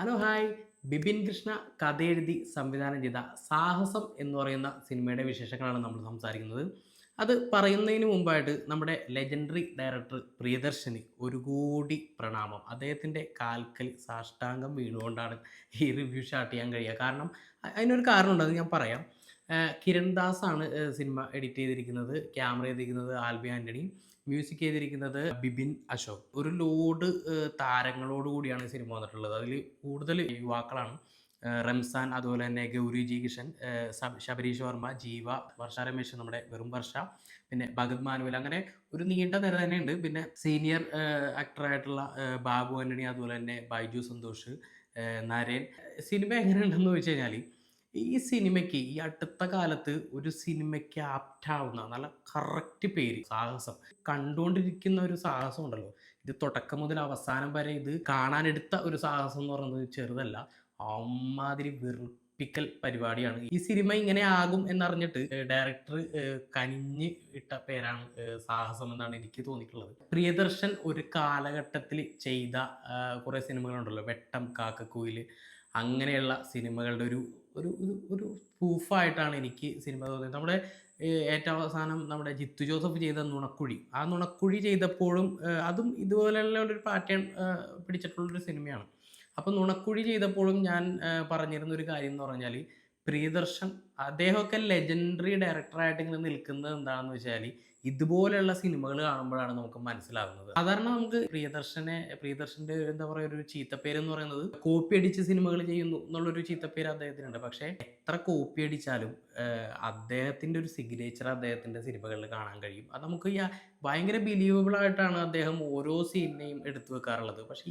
Hello hi. Bipin Krishna കഥ എഴുതി സംവിധാനം ചെയ്ത സാഹസം എന്ന് പറയുന്ന സിനിമയുടെ വിശേഷങ്ങളാണ് നമ്മൾ സംസാരിക്കുന്നത്. അത് പറയുന്നതിന് മുമ്പായിട്ട് നമ്മുടെ ലെജൻഡറി ഡയറക്ടർ പ്രിയദർശന് ഒരു കോടി പ്രണാമം. അദ്ദേഹത്തിൻ്റെ കാൽക്കൽ സാഷ്ടാംഗം വീണുകൊണ്ടാണ് ഈ റിവ്യൂ സ്റ്റാർട്ട് ചെയ്യാൻ കഴിയുക. കാരണം അതിനൊരു കാരണമുണ്ട്, അത് ഞാൻ പറയാം. കിരൺ ദാസാണ് സിനിമ എഡിറ്റ് ചെയ്തിരിക്കുന്നത്, ക്യാമറ ചെയ്തിരിക്കുന്നത് ആൽബി ആൻ്റണി, മ്യൂസിക് ചെയ്തിരിക്കുന്നത് ബിബിൻ അശോക്. ഒരു ലോഡ് താരങ്ങളോട് കൂടിയാണ് സിനിമ വന്നിട്ടുള്ളത്. അതിൽ കൂടുതൽ യുവാക്കളാണ്. റംസാൻ, അതുപോലെ തന്നെ ഗൗരി ജി കിഷൻ, ശബരീഷ് വർമ്മ, ജീവ, വർഷ രമേശ്, നമ്മുടെ വെറും വർഷ, പിന്നെ ഭഗത് മാനുവൽ, അങ്ങനെ ഒരു നീണ്ട നിര തന്നെയുണ്ട്. പിന്നെ സീനിയർ ആക്ടറായിട്ടുള്ള ബാബു ആൻ്റണി, അതുപോലെ തന്നെ ബൈജു സന്തോഷ്, നരേൻ. സിനിമ എങ്ങനെയുണ്ടെന്ന് ചോദിച്ചു കഴിഞ്ഞാൽ, ഈ സിനിമയ്ക്ക് ഈ അടുത്ത കാലത്ത് ഒരു സിനിമയ്ക്ക് ആപ്റ്റാവുന്ന നല്ല കറക്റ്റ് പേര് സാഹസം. കണ്ടുകൊണ്ടിരിക്കുന്ന ഒരു സാഹസം ഉണ്ടല്ലോ, ഇത് തുടക്കം മുതൽ അവസാനം വരെ ഇത് കാണാനെടുത്ത ഒരു സാഹസം എന്ന് പറയുന്നത് ചെറുതല്ല. അമ്മാതിരി വെറുപ്പിക്കൽ പരിപാടിയാണ്. ഈ സിനിമ ഇങ്ങനെ ആകും എന്നറിഞ്ഞിട്ട് ഡയറക്ടർ കനിഞ്ഞ് ഇട്ട പേരാണ് സാഹസം എന്നാണ് എനിക്ക് തോന്നിയിട്ടുള്ളത്. പ്രിയദർശൻ ഒരു കാലഘട്ടത്തിൽ ചെയ്ത കുറേ സിനിമകളുണ്ടല്ലോ, വെട്ടം, കാക്കക്കുയിൽ, അങ്ങനെയുള്ള സിനിമകളുടെ ഒരു ഒരു ഒരു ഒരു പ്രൂഫായിട്ടാണ് എനിക്ക് സിനിമ തോന്നിയത്. നമ്മുടെ ഏറ്റവും അവസാനം നമ്മുടെ ജിത്തു ജോസഫ് ചെയ്ത നുണക്കുഴി, ആ നുണക്കുഴി ചെയ്തപ്പോഴും അതും ഇതുപോലെയുള്ള ഒരു പാറ്റേൺ പിടിച്ചിട്ടുള്ളൊരു സിനിമയാണ്. അപ്പോൾ നുണക്കുഴി ചെയ്തപ്പോഴും ഞാൻ പറഞ്ഞിരുന്ന ഒരു കാര്യം എന്ന് പറഞ്ഞാൽ, പ്രിയദർശൻ അദ്ദേഹമൊക്കെ ലെജൻഡറി ഡയറക്ടറായിട്ട് ഇങ്ങനെ നിൽക്കുന്നത് എന്താണെന്ന് വെച്ചാൽ, ഇതുപോലെയുള്ള സിനിമകൾ കാണുമ്പോഴാണ് നമുക്ക് മനസ്സിലാകുന്നത്. സാധാരണ നമുക്ക് പ്രിയദർശൻ്റെ എന്താ പറയുക, ഒരു ചീത്തപ്പേര് എന്ന് പറയുന്നത് കോപ്പി അടിച്ച് സിനിമകൾ ചെയ്യുന്നു എന്നുള്ളൊരു ചീത്തപ്പേര് അദ്ദേഹത്തിനുണ്ട്. പക്ഷേ എത്ര കോപ്പി അടിച്ചാലും അദ്ദേഹത്തിൻ്റെ ഒരു സിഗ്നേച്ചർ അദ്ദേഹത്തിൻ്റെ സിനിമകളിൽ കാണാൻ കഴിയും. അത് നമുക്ക് ഭയങ്കര ബിലീവബിൾ ആയിട്ടാണ് അദ്ദേഹം ഓരോ സീനിനെയും എടുത്തു വെക്കാറുള്ളത്. പക്ഷേ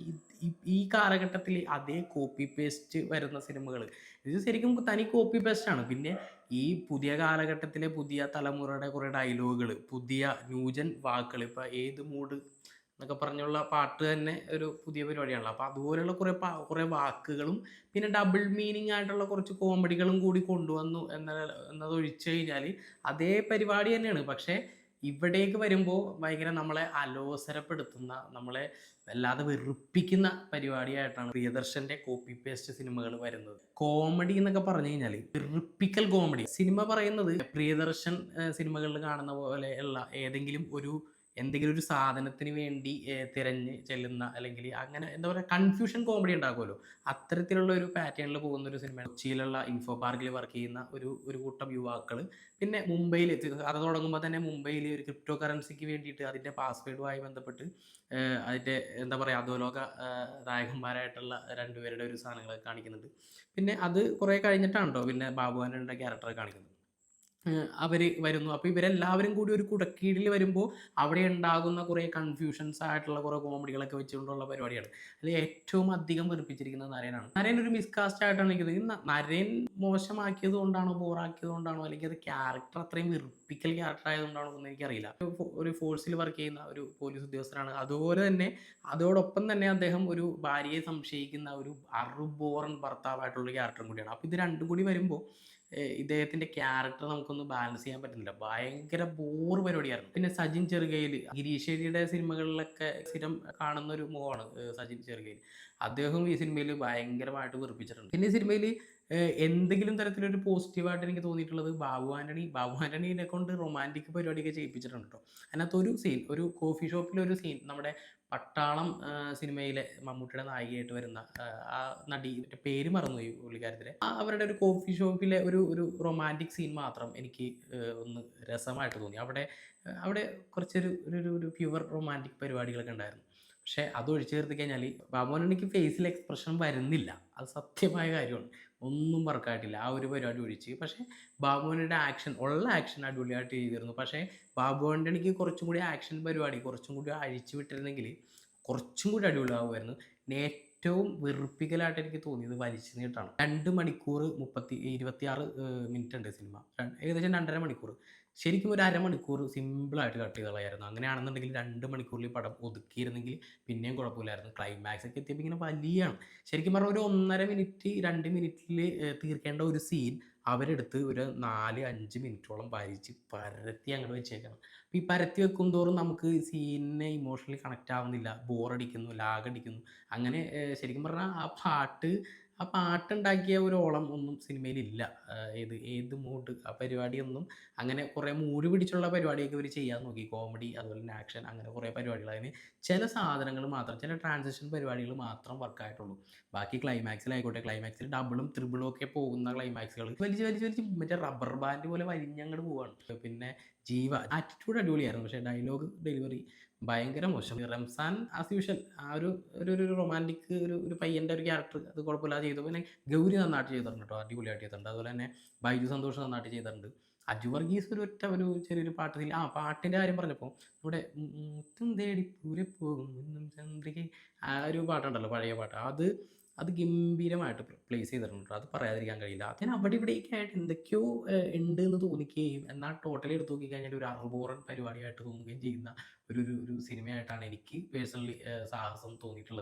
ഈ കാലഘട്ടത്തിൽ അതേ കോപ്പി പേസ്റ്റ് വരുന്ന സിനിമകൾ, ഇത് ശരിക്കും തനി കോപ്പി പേസ്റ്റ് ആണ്. പിന്നെ ഈ പുതിയ കാലഘട്ടത്തിലെ പുതിയ തലമുറയുടെ കുറേ ഡയലോഗുകൾ, പുതിയ ന്യൂജൻ വാക്കുകൾ, ഇപ്പം ഏത് മൂഡ് എന്നൊക്കെ പറഞ്ഞുള്ള പാട്ട് തന്നെ ഒരു പുതിയ പരിപാടിയാണല്ലോ. അപ്പോൾ അതുപോലെയുള്ള കുറേ വാക്കുകളും പിന്നെ ഡബിൾ മീനിങ് ആയിട്ടുള്ള കുറച്ച് കോമഡികളും കൂടി കൊണ്ടുവന്നു എന്നതൊഴിച്ച് കഴിഞ്ഞാൽ അതേ പരിപാടി തന്നെയാണ്. പക്ഷേ ഇവിടേക്ക് വരുമ്പോൾ ഭയങ്കര നമ്മളെ അലോസരപ്പെടുത്തുന്ന, നമ്മളെ വല്ലാതെ വെറുപ്പിക്കുന്ന പരിപാടിയായിട്ടാണ് പ്രിയദർശൻ്റെ കോപ്പി പേസ്റ്റ് സിനിമകൾ വരുന്നത്. കോമഡി എന്നൊക്കെ പറഞ്ഞു കഴിഞ്ഞാൽ വെറുപ്പിക്കൽ കോമഡി. സിനിമ പറയുന്നത് പ്രിയദർശൻ സിനിമകളിൽ കാണുന്ന പോലെ ഉള്ള എന്തെങ്കിലും ഒരു സാധനത്തിന് വേണ്ടി തിരഞ്ഞ് ചെല്ലുന്ന, അല്ലെങ്കിൽ അങ്ങനെ എന്താ പറയുക, കൺഫ്യൂഷൻ കോമഡി ഉണ്ടാകുമല്ലോ, അത്തരത്തിലുള്ള ഒരു പാറ്റേണിൽ പോകുന്ന ഒരു സിനിമയാണ്. കൊച്ചിയിലുള്ള ഇൻഫോ പാർക്കിൽ വർക്ക് ചെയ്യുന്ന ഒരു കൂട്ടം യുവാക്കൾ, പിന്നെ മുംബൈയിൽ അത് തുടങ്ങുമ്പോൾ തന്നെ മുംബൈയിൽ ഒരു ക്രിപ്റ്റോ കറൻസിക്ക് വേണ്ടിയിട്ട് അതിൻ്റെ പാസ്വേഡുമായി ബന്ധപ്പെട്ട് അതിൻ്റെ എന്താ പറയുക, അധോലോക നായകന്മാരായിട്ടുള്ള രണ്ടുപേരുടെ ഒരു സാധനങ്ങളൊക്കെ കാണിക്കുന്നുണ്ട്. പിന്നെ അത് കുറേ കഴിഞ്ഞിട്ടാണ് കേട്ടോ പിന്നെ ബാബുവാൻ്റെ ക്യാരക്ടറെ കാണിക്കുന്നത്. അവർ വരുന്നു. അപ്പോൾ ഇവരെല്ലാവരും കൂടി ഒരു കുടക്കീഴിൽ വരുമ്പോൾ അവിടെ ഉണ്ടാകുന്ന കുറേ കൺഫ്യൂഷൻസ് ആയിട്ടുള്ള കുറേ കോമഡികളൊക്കെ വെച്ചുകൊണ്ടുള്ള പരിപാടിയാണ്. അതിൽ ഏറ്റവും അധികം വെറുപ്പിച്ചിരിക്കുന്നത് നരേനാണ്. നരേൻ ഒരു മിസ്കാസ്റ്റ് ആയിട്ടാണ് എനിക്ക് തോന്നുന്നത്. നരേൻ മോശമാക്കിയത് കൊണ്ടാണോ, ബോറാക്കിയത് കൊണ്ടാണോ, അല്ലെങ്കിൽ അത് ക്യാരക്ടർ അത്രയും വെറുപ്പിക്കൽ ക്യാരക്ടർ ആയതുകൊണ്ടാണോ എന്ന് എനിക്കറിയില്ല. ഒരു ഫോഴ്സിൽ വർക്ക് ചെയ്യുന്ന ഒരു പോലീസ് ഉദ്യോഗസ്ഥനാണ്. അതുപോലെ തന്നെ അതോടൊപ്പം തന്നെ അദ്ദേഹം ഒരു ഭാര്യയെ സംശയിക്കുന്ന ഒരു അറുബോറൻ ഭർത്താവായിട്ടുള്ള ക്യാരക്ടറും കൂടിയാണ്. അപ്പോൾ ഇത് രണ്ടും കൂടി വരുമ്പോൾ ഇദ്ദേഹത്തിൻ്റെ ക്യാരക്ടർ നമുക്കൊന്ന് ബാലൻസ് ചെയ്യാൻ പറ്റുന്നില്ല. ഭയങ്കര ബോറ് പരിപാടിയായിരുന്നു. പിന്നെ സജിൻ ചെറുകയിൽ, ഗിരീശ്വരിയുടെ സിനിമകളിലൊക്കെ സ്ഥിരം കാണുന്ന ഒരു മുഖമാണ് സജിൻ ചെറുകയിൽ. അദ്ദേഹം ഈ സിനിമയിൽ ഭയങ്കരമായിട്ട് വെറുപ്പിച്ചിട്ടുണ്ട്. പിന്നെ ഈ സിനിമയിൽ എന്തെങ്കിലും തരത്തിലൊരു പോസിറ്റീവായിട്ട് എനിക്ക് തോന്നിയിട്ടുള്ളത് ബാബു ആൻ്റണീനെ കൊണ്ട് റൊമാൻറ്റിക് പരിപാടിയൊക്കെ ചെയ്യിപ്പിച്ചിട്ടുണ്ട് കേട്ടോ. അതിനകത്ത് ഒരു സീൻ, ഒരു കോഫി ഷോപ്പിലൊരു സീൻ, നമ്മുടെ പട്ടാളം സിനിമയിലെ മമ്മൂട്ടിയുടെ നായികയായിട്ട് വരുന്ന ആ നടിയുടെ പേര് മറന്നുപോയി പുള്ളിക്കാരത്തിലെ, അവരുടെ ഒരു കോഫി ഷോപ്പിലെ ഒരു റൊമാൻറ്റിക് സീൻ മാത്രം എനിക്ക് ഒന്ന് രസമായിട്ട് തോന്നി. അവിടെ കുറച്ചൊരു ഒരു പ്യുവർ റൊമാൻറ്റിക് പരിപാടികളൊക്കെ ഉണ്ടായിരുന്നു. പക്ഷേ അത് ഒഴിച്ചു ചേർത്ത് കഴിഞ്ഞാൽ ബാബുവിനെനിക്ക് ഫേസിൽ എക്സ്പ്രഷൻ വരുന്നില്ല. അത് സത്യമായ കാര്യമാണ്. ഒന്നും വർക്കായിട്ടില്ല ആ ഒരു പരിപാടി ഒഴിച്ച്. പക്ഷേ ബാബുവിൻ്റെ ആക്ഷൻ അടിപൊളിയായിട്ട് ചെയ്തിരുന്നു. പക്ഷേ ബാബുവിൻ്റെ എനിക്ക് കുറച്ചും കൂടി ആക്ഷൻ പരിപാടി കുറച്ചും കൂടി അഴിച്ചു വിട്ടിരുന്നെങ്കിൽ കുറച്ചും കൂടി അടിപൊളിയാകുമായിരുന്നു. പിന്നെ ഏറ്റവും വെറുപ്പിക്കലായിട്ട് എനിക്ക് തോന്നിയത് വലിച്ചു നീട്ടാണ്. 2 മണിക്കൂർ 26 മിനിറ്റ് ഉണ്ട് സിനിമ. ഏകദേശം 2.5 മണിക്കൂർ. ശരിക്കും ഒരു അരമണിക്കൂർ സിമ്പിളായിട്ട് കട്ട് ചെയ്ത് കളയായിരുന്നു. അങ്ങനെയാണെന്നുണ്ടെങ്കിൽ 2 മണിക്കൂറിൽ ഈ പടം ഒതുക്കിയിരുന്നെങ്കിൽ പിന്നെയും കുഴപ്പമില്ലായിരുന്നു. ക്ലൈമാക്സ് ഒക്കെ എത്തിയപ്പോൾ ഇങ്ങനെ വലിയാണ്. ശരിക്കും പറഞ്ഞാൽ ഒരു 1.5 മിനിറ്റ് 2 മിനിറ്റിൽ തീർക്കേണ്ട ഒരു സീൻ അവരെടുത്ത് ഒരു 4-5 മിനിറ്റോളം ഭരിച്ച് പരത്തി അങ്ങോട്ട് വെച്ചേക്കണം. അപ്പോൾ ഈ പരത്തി വെക്കും തോറും നമുക്ക് സീനിനെ ഇമോഷണലി കണക്റ്റ് ആവുന്നില്ല, ബോറടിക്കുന്നു, ലാഗടിക്കുന്നു. അങ്ങനെ ശരിക്കും പറഞ്ഞാൽ ആ പാട്ടുണ്ടാക്കിയ ഒരു ഓളം ഒന്നും സിനിമയിലില്ല. ഏത് മൂഡ് ആ പരിപാടിയൊന്നും അങ്ങനെ കുറേ മൂഡ് പിടിച്ചുള്ള പരിപാടിയൊക്കെ ഇവർ ചെയ്യാൻ നോക്കി. കോമഡി അതുപോലെ തന്നെ ആക്ഷൻ അങ്ങനെ കുറേ പരിപാടികൾ. അതിന് ചില സാധനങ്ങൾ മാത്രം, ചില ട്രാൻസിഷൻ പരിപാടികൾ മാത്രം വർക്കായിട്ടുള്ളൂ. ബാക്കി ക്ലൈമാക്സിലായിക്കോട്ടെ, ക്ലൈമാക്സിൽ ഡബിളും ത്രിബിളും ഒക്കെ പോകുന്ന ക്ലൈമാക്സുകൾ വലിച്ച് വലിച്ച് വലിച്ച് മറ്റേ റബ്ബർ ബാൻഡ് പോലെ വലിഞ്ഞങ്ങോട്ട് പോവാണ്. പിന്നെ ജീവ ആറ്റിറ്റ്യൂഡ് അടിപൊളിയായിരുന്നു, പക്ഷേ ഡയലോഗ് ഡെലിവറി ഭയങ്കര മോശം. റംസാൻ ആസ് യൂഷ്വൽ ആ ഒരു ഒരു റൊമാൻറ്റിക് ഒരു പയ്യൻ്റെ ഒരു ക്യാരക്ടർ അത് കുഴപ്പമില്ലാതെ ചെയ്തു. പിന്നെ ഗൗരി നന്നായിട്ട് ചെയ്തിട്ടുണ്ട് കേട്ടോ, അടിപൊളിയായിട്ട് ചെയ്തിട്ടുണ്ട്. അതുപോലെ തന്നെ ബൈജു സന്തോഷ് നന്നായിട്ട് ചെയ്തിട്ടുണ്ട്. അജു വർഗീസ് ഒരു ചെറിയൊരു പാട്ടിൽ പാട്ടിൻ്റെ കാര്യം പറഞ്ഞപ്പോൾ ഇവിടെ മുത്തും തേടി പൂരെ പോകും എന്നും ചന്ദ്രിക ആ ഒരു പാട്ടുണ്ടല്ലോ, പഴയ പാട്ട്, അത് ഗംഭീരമായിട്ട് പ്ലേസ് ചെയ്തിട്ടുണ്ട്. അത് പറയാതിരിക്കാൻ കഴിയില്ല. അതിന് അവിടെ ഇവിടെയൊക്കെ ആയിട്ട് എന്തൊക്കെയോ ഉണ്ട് എന്ന് തോന്നിക്കുകയും എന്നാൽ ടോട്ടലി എടുത്ത് നോക്കിക്കഴിഞ്ഞാൽ ഒരു അറുബോറൻ പരിപാടിയായിട്ട് തോന്നുകയും ചെയ്യുന്ന ഒരു സിനിമയായിട്ടാണ് എനിക്ക് പേഴ്സണലി സാഹസം തോന്നിയിട്ടുള്ളത്.